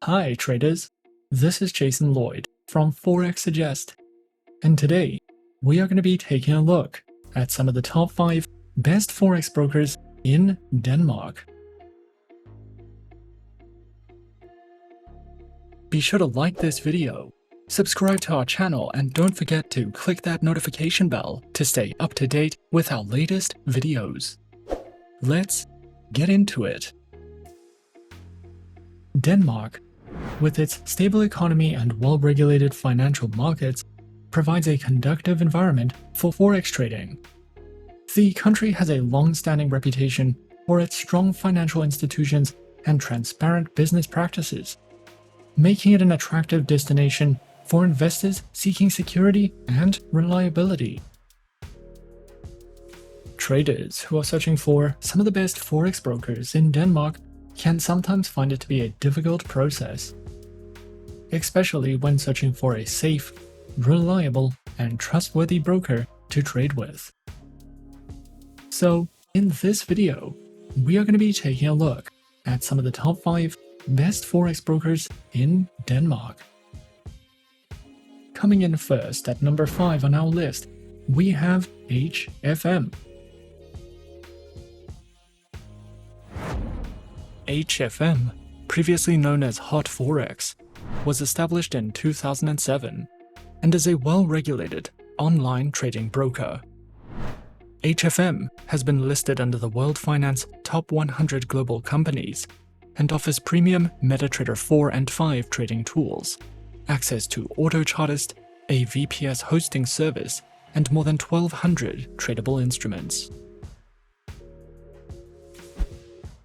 Hi traders, this is Jason Lloyd from Forexsuggest, and today we are going to be taking a look at some of the top 5 best Forex brokers in Denmark. Be sure to like this video, subscribe to our channel, and don't forget to click that notification bell to stay up to date with our latest videos. Let's get into it. Denmark, with its stable economy and well-regulated financial markets, provides a conducive environment for Forex trading. The country has a long-standing reputation for its strong financial institutions and transparent business practices, making it an attractive destination for investors seeking security and reliability. Traders who are searching for some of the best Forex brokers in Denmark can sometimes find it to be a difficult process, especially when searching for a safe, reliable, and trustworthy broker to trade with. So, in this video, we are going to be taking a look at some of the top 5 best Forex brokers in Denmark. Coming in first at number 5 on our list, we have HFM. HFM, previously known as HotForex, was established in 2007 and is a well-regulated online trading broker. HFM has been listed under the World Finance Top 100 Global Companies and offers premium MetaTrader 4 and 5 trading tools, access to AutoChartist, a VPS hosting service, and more than 1,200 tradable instruments.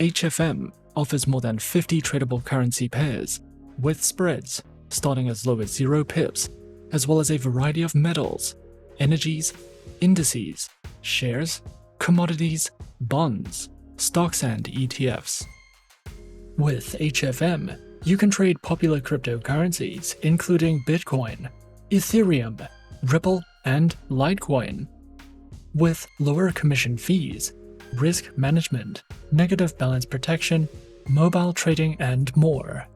HFM offers more than 50 tradable currency pairs, with spreads starting as low as 0 pips, as well as a variety of metals, energies, indices, shares, commodities, bonds, stocks, and ETFs. With HFM, you can trade popular cryptocurrencies including Bitcoin, Ethereum, Ripple, and Litecoin. With lower commission fees, risk management, negative balance protection, mobile trading, and more.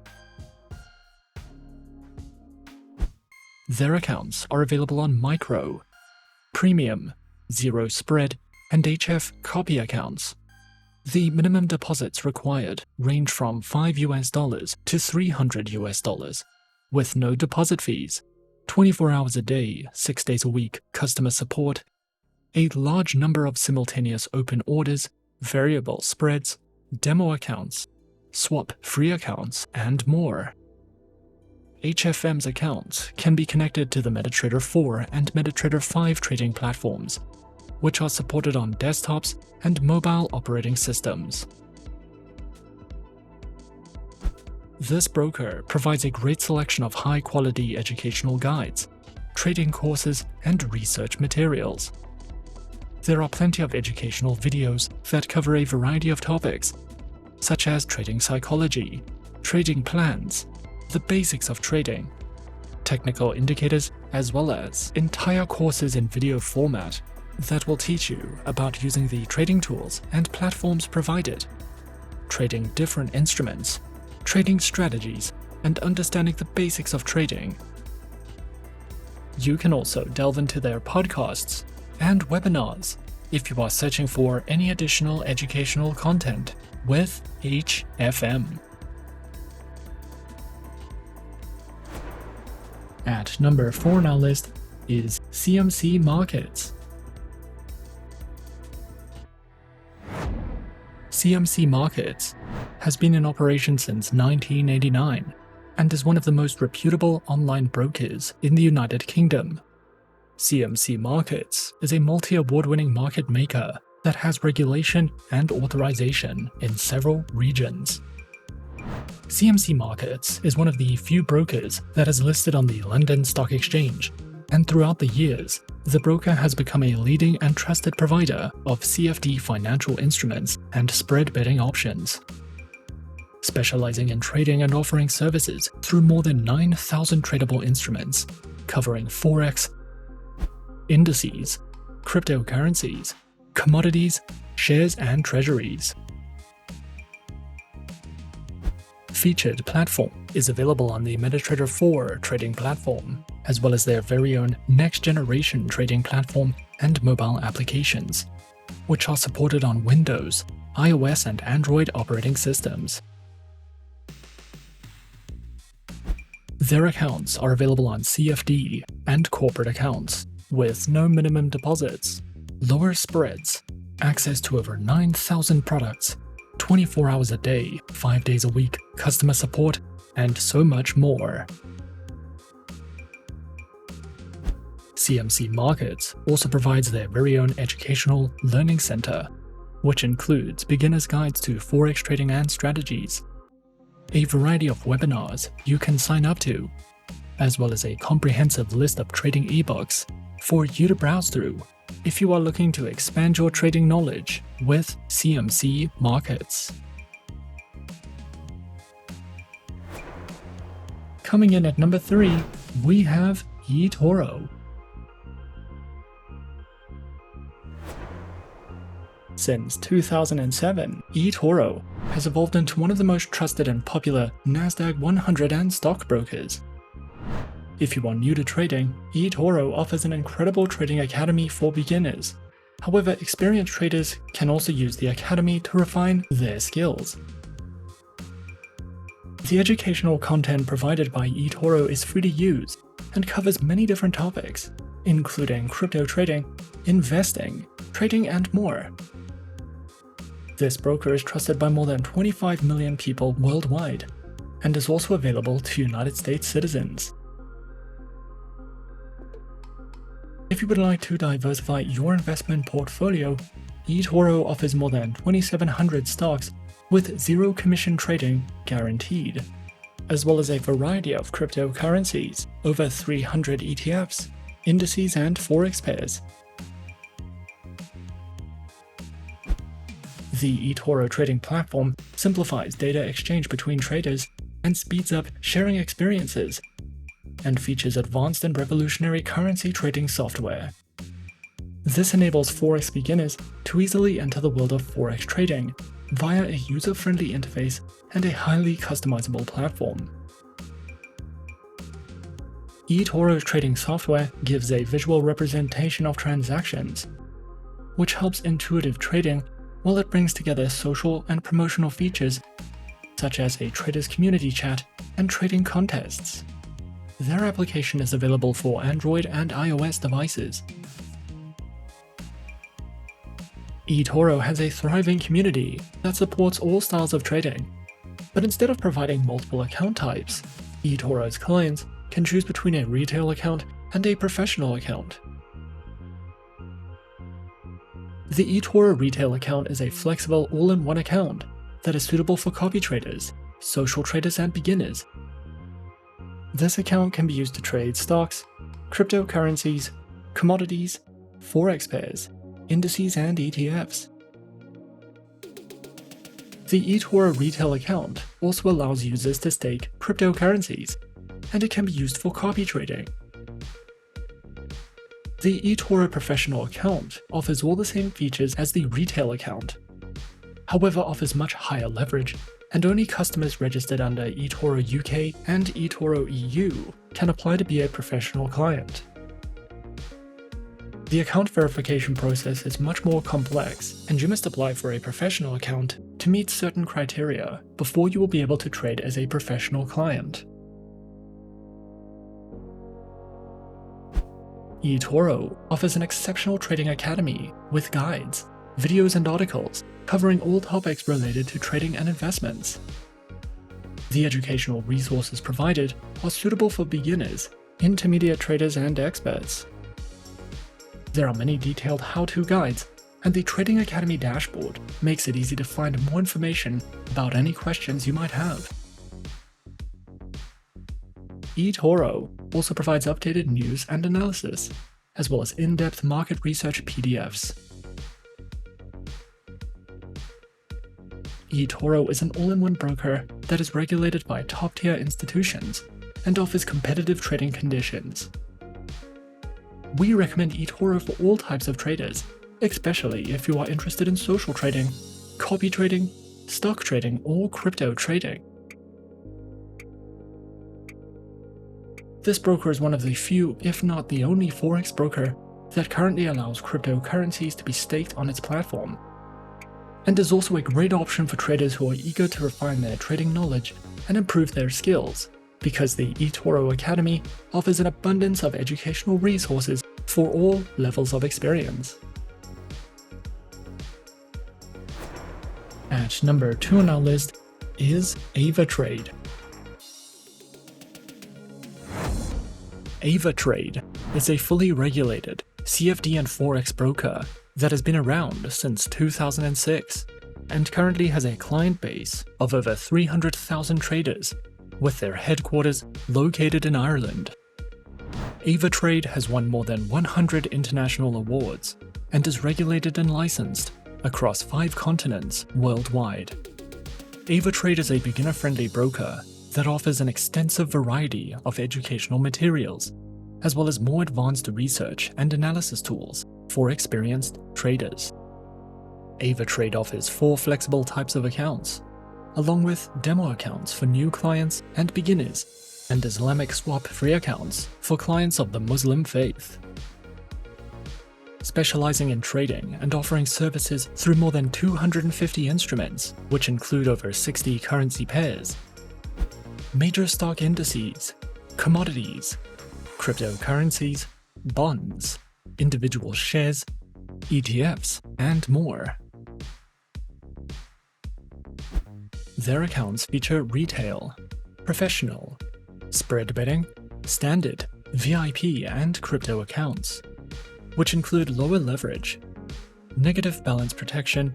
Their accounts are available on Micro, Premium, Zero Spread, and HF Copy accounts. The minimum deposits required range from $5 to $300, with no deposit fees, 24 hours a day, 6 days a week customer support, a large number of simultaneous open orders, variable spreads, demo accounts, swap-free accounts, and more. HFM's accounts can be connected to the MetaTrader 4 and MetaTrader 5 trading platforms, which are supported on desktops and mobile operating systems. This broker provides a great selection of high-quality educational guides, trading courses, and research materials. There are plenty of educational videos that cover a variety of topics, such as trading psychology, trading plans, the basics of trading, technical indicators, as well as entire courses in video format that will teach you about using the trading tools and platforms provided, trading different instruments, trading strategies, and understanding the basics of trading. You can also delve into their podcasts and webinars if you are searching for any additional educational content with HFM. At number 4 on our list is CMC Markets. CMC Markets has been in operation since 1989 and is one of the most reputable online brokers in the United Kingdom. CMC Markets is a multi-award-winning market maker that has regulation and authorization in several regions. CMC Markets is one of the few brokers that is listed on the London Stock Exchange, and throughout the years, the broker has become a leading and trusted provider of CFD financial instruments and spread betting options. Specializing in trading and offering services through more than 9,000 tradable instruments, covering Forex, indices, cryptocurrencies, commodities, shares, and treasuries. Featured platform is available on the MetaTrader 4 trading platform, as well as their very own next-generation trading platform and mobile applications, which are supported on Windows, iOS, and Android operating systems. Their accounts are available on CFD and corporate accounts, with no minimum deposits, lower spreads, access to over 9,000 products, 24 hours a day, 5 days a week, customer support, and so much more. CMC Markets also provides their very own educational learning center, which includes beginner's guides to Forex trading and strategies, a variety of webinars you can sign up to, as well as a comprehensive list of trading ebooks for you to browse through if you are looking to expand your trading knowledge with CMC Markets. Coming in at number 3, we have eToro. Since 2007, eToro has evolved into one of the most trusted and popular Nasdaq 100 and stockbrokers. If you are new to trading, eToro offers an incredible trading academy for beginners. However, experienced traders can also use the academy to refine their skills. The educational content provided by eToro is free to use and covers many different topics, including crypto trading, investing, trading, and more. This broker is trusted by more than 25 million people worldwide and is also available to United States citizens. If you would like to diversify your investment portfolio, eToro offers more than 2,700 stocks with zero commission trading guaranteed, as well as a variety of cryptocurrencies, over 300 ETFs, indices, and Forex pairs. The eToro trading platform simplifies data exchange between traders and speeds up sharing experiences, and features advanced and revolutionary currency trading software. This enables Forex beginners to easily enter the world of Forex trading via a user-friendly interface and a highly customizable platform. eToro's trading software gives a visual representation of transactions, which helps intuitive trading while it brings together social and promotional features such as a traders community chat and trading contests. Their application is available for Android and iOS devices. eToro has a thriving community that supports all styles of trading, but instead of providing multiple account types, eToro's clients can choose between a retail account and a professional account. The eToro retail account is a flexible all-in-one account that is suitable for copy traders, social traders, and beginners. This account can be used to trade stocks, cryptocurrencies, commodities, Forex pairs, indices, and ETFs. The eToro retail account also allows users to stake cryptocurrencies, and it can be used for copy trading. The eToro professional account offers all the same features as the retail account, however offers much higher leverage, and only customers registered under eToro UK and eToro EU can apply to be a professional client. The account verification process is much more complex, and you must apply for a professional account to meet certain criteria before you will be able to trade as a professional client. eToro offers an exceptional trading academy with guides, videos, and articles covering all topics related to trading and investments. The educational resources provided are suitable for beginners, intermediate traders, and experts. There are many detailed how-to guides, and the Trading Academy dashboard makes it easy to find more information about any questions you might have. eToro also provides updated news and analysis, as well as in-depth market research PDFs. eToro is an all-in-one broker that is regulated by top-tier institutions and offers competitive trading conditions. We recommend eToro for all types of traders, especially if you are interested in social trading, copy trading, stock trading, or crypto trading. This broker is one of the few, if not the only Forex broker that currently allows cryptocurrencies to be staked on its platform, and is also a great option for traders who are eager to refine their trading knowledge and improve their skills, because the eToro Academy offers an abundance of educational resources for all levels of experience. At number 2 on our list is Avatrade. Avatrade is a fully regulated CFD and Forex broker that has been around since 2006 and currently has a client base of over 300,000 traders, with their headquarters located in Ireland. Avatrade has won more than 100 international awards and is regulated and licensed across 5 continents worldwide. Avatrade is a beginner-friendly broker that offers an extensive variety of educational materials, as well as more advanced research and analysis tools for experienced traders. Avatrade offers 4 flexible types of accounts, along with demo accounts for new clients and beginners, and Islamic swap-free accounts for clients of the Muslim faith. Specializing in trading and offering services through more than 250 instruments, which include over 60 currency pairs, major stock indices, commodities, cryptocurrencies, bonds, individual shares, ETFs, and more. Their accounts feature retail, professional, spread betting, standard, VIP, and crypto accounts, which include lower leverage, negative balance protection,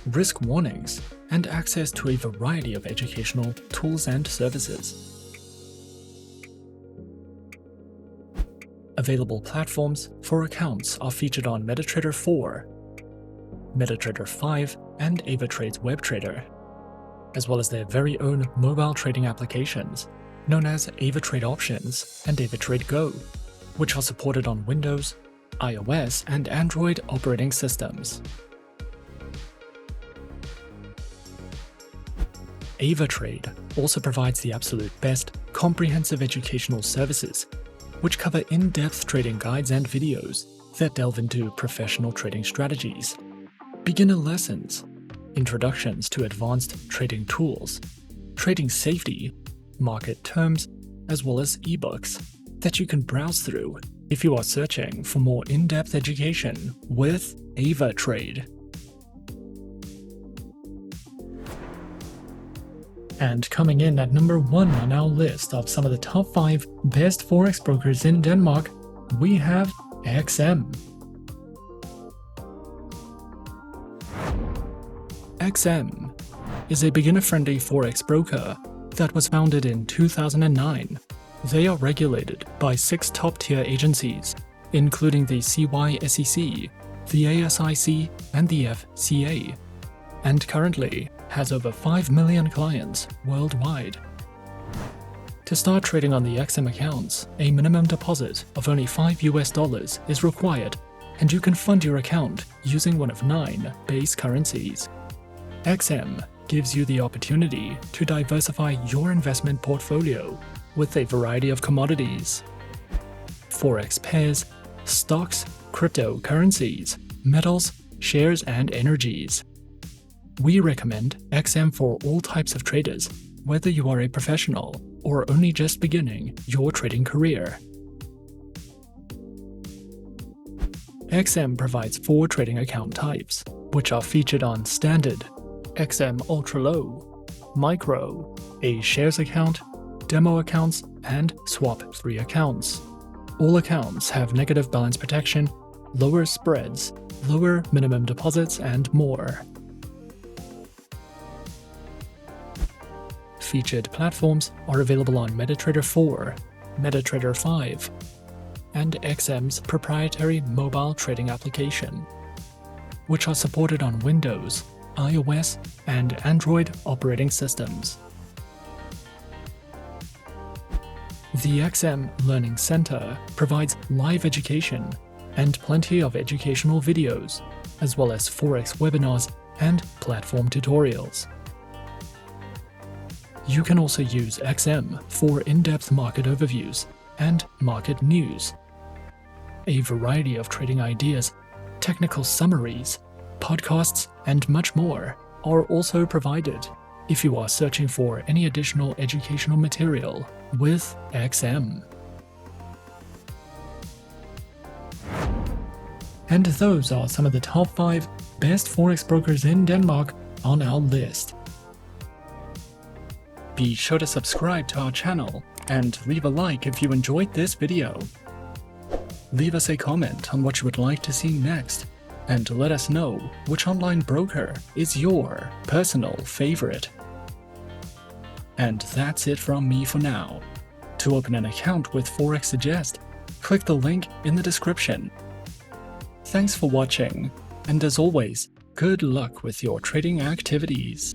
risk warnings, and access to a variety of educational tools and services. Available platforms for accounts are featured on MetaTrader 4, MetaTrader 5, and Avatrade's WebTrader, as well as their very own mobile trading applications, known as Avatrade Options and Avatrade Go, which are supported on Windows, iOS, and Android operating systems. Avatrade also provides the absolute best comprehensive educational services, which cover in-depth trading guides and videos that delve into professional trading strategies, beginner lessons, introductions to advanced trading tools, trading safety, market terms, as well as ebooks that you can browse through if you are searching for more in-depth education with Avatrade. And coming in at number 1 on our list of some of the top 5 best Forex brokers in Denmark, we have XM. XM is a beginner-friendly Forex broker that was founded in 2009. They are regulated by 6 top-tier agencies, including the CYSEC, the ASIC, and the FCA, and currently has over 5 million clients worldwide. To start trading on the XM accounts, a minimum deposit of only $5 is required, and you can fund your account using one of 9 base currencies. XM gives you the opportunity to diversify your investment portfolio with a variety of commodities, Forex pairs, stocks, cryptocurrencies, metals, shares, and energies. We recommend XM for all types of traders, whether you are a professional or only just beginning your trading career. XM provides 4 trading account types, which are featured on Standard, XM Ultra Low, Micro, a shares account, demo accounts, and swap-free accounts. All accounts have negative balance protection, lower spreads, lower minimum deposits, and more. Featured platforms are available on MetaTrader 4, MetaTrader 5, and XM's proprietary mobile trading application, which are supported on Windows, iOS, and Android operating systems. The XM Learning Center provides live education and plenty of educational videos, as well as Forex webinars and platform tutorials. You can also use XM for in-depth market overviews and market news. A variety of trading ideas, technical summaries, podcasts, and much more are also provided if you are searching for any additional educational material with XM. And those are some of the top 5 best Forex brokers in Denmark on our list. Be sure to subscribe to our channel and leave a like if you enjoyed this video. Leave us a comment on what you would like to see next, and let us know which online broker is your personal favorite. And that's it from me for now. To open an account with Forexsuggest, click the link in the description. Thanks for watching, and as always, good luck with your trading activities.